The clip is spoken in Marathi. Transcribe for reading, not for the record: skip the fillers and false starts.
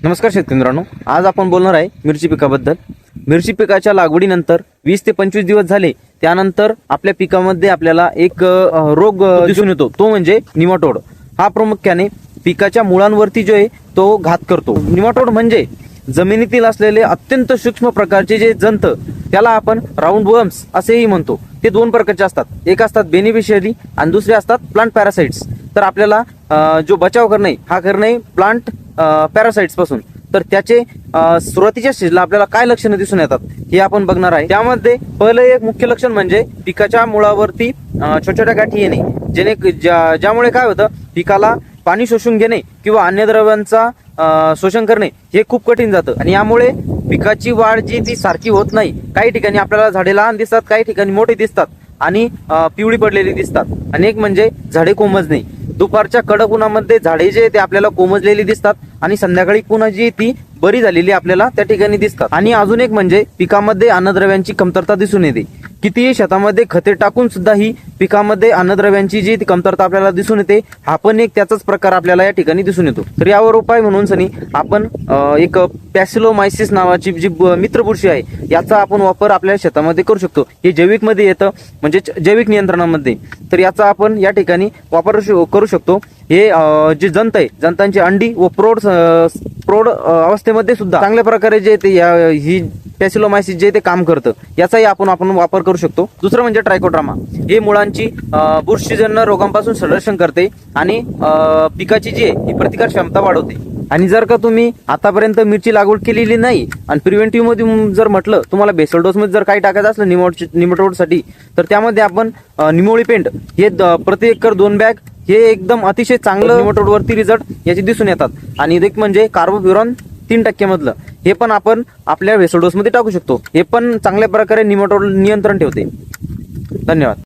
नमस्कार शेतकरी मित्रांनो, आज आपण बोलणार आहे मिरची पिकाबद्दल। मिरची पिकाच्या लागवडीनंतर 20 ते 25 दिवस झाले त्यानंतर आपल्या पिकामध्ये आपल्याला एक रोग दिसून येतो, तो म्हणजे निमाटोड। हा प्रामुख्याने पिकाच्या मुळांवरती जो आहे तो घात करतो। निमाटोड म्हणजे जमिनीतील असलेले अत्यंत सूक्ष्म प्रकारचे जे जंत, त्याला आपण राऊंड वर्म्स असेही म्हणतो। ते दोन प्रकारचे असतात, एक असतात बेनिफिशियरी आणि दुसरे असतात प्लांट पॅरासाइट्स। तर आपल्याला जो बचाव करणे हा करणे प्लांट पॅरासाइट्स पासून, तर त्याचे सुरुवातीच्या स्टेजला आपल्याला काय लक्षणं दिसून येतात हे आपण बघणार आहे। त्यामध्ये पहिलं एक मुख्य लक्षण म्हणजे पिकाच्या मुळावरती छोट्या छोट्या गाठी येणे, ज्यामुळे काय होतं, पिकाला पाणी शोषून घेणे किंवा अन्य द्रव्यांचा शोषण करणे हे खूप कठीण जातं आणि यामुळे पिकाची वाढ जी ती सारखी होत नाही। काही ठिकाणी आपल्याला झाडे लहान दिसतात, काही ठिकाणी मोठे दिसतात आणि पिवळी पडलेली दिसतात। आणि एक म्हणजे झाडे कोमजणे, दुपारच्या कडक उन्हामध्ये झाडे जे ते आपल्याला कोमजलेली दिसतात आणि संध्याकाळी पुन्हा जी ती बरी झालेली आपल्याला त्या ठिकाणी दिसतात। आणि अजून एक म्हणजे पिकामध्ये अन्नद्रव्यांची कमतरता दिसून येते। कितीही शेतामध्ये खते टाकून सुद्धा ही पिकामध्ये अन्नद्रव्यांची जी कमतरता आपल्याला दिसून येते, हा पण एक त्याचाच प्रकार आपल्याला या ठिकाणी दिसून येतो। तर यावर उपाय म्हणून सनी आपण एक पॅसिलोमायसिस नावाची जी मित्र बुरशी आहे, याचा आपण वापर आपल्या शेतामध्ये करू शकतो। हे जैविक मध्ये येतं, म्हणजे जैविक नियंत्रणामध्ये। तर याचा आपण या ठिकाणी वापर करू शकतो। हे जे जंत आहे, जंतांची अंडी व प्रौढ अवस्थेमध्ये सुद्धा चांगल्या प्रकारे जे ते ही पॅसिलोमायसिस जे ते काम करतं, याचाही आपण वापर करू शकतो। दुसरं म्हणजे ट्रायकोड्रामा, हे मुळांची बुरशीजन्य रोगांपासून संरक्षण करते आणि पिकाची जी आहे ही प्रतिकार क्षमता वाढवते। आणि जर का तुम्ही आतापर्यंत मिरची लागवड केलेली नाही आणि प्रिव्हेंटिव्ह मध्ये जर म्हटलं तुम्हाला बेसल डोस मध्ये जर काही टाकायचं असलं निमोटोडसाठी, तर त्यामध्ये आपण निमोळी पेंट हे प्रति एकर 2 बॅग हे एकदम अतिशय चांगलं निमोटोड वरती रिझल्ट याचे दिसून येतात। आणि एक म्हणजे कार्बोफ्युरॉन 3% मधलं हे पण आपण आपल्या बेसल डोस मध्ये टाकू शकतो। हे पण चांगल्या प्रकारे निमोटोड नियंत्रण ठेवते। धन्यवाद।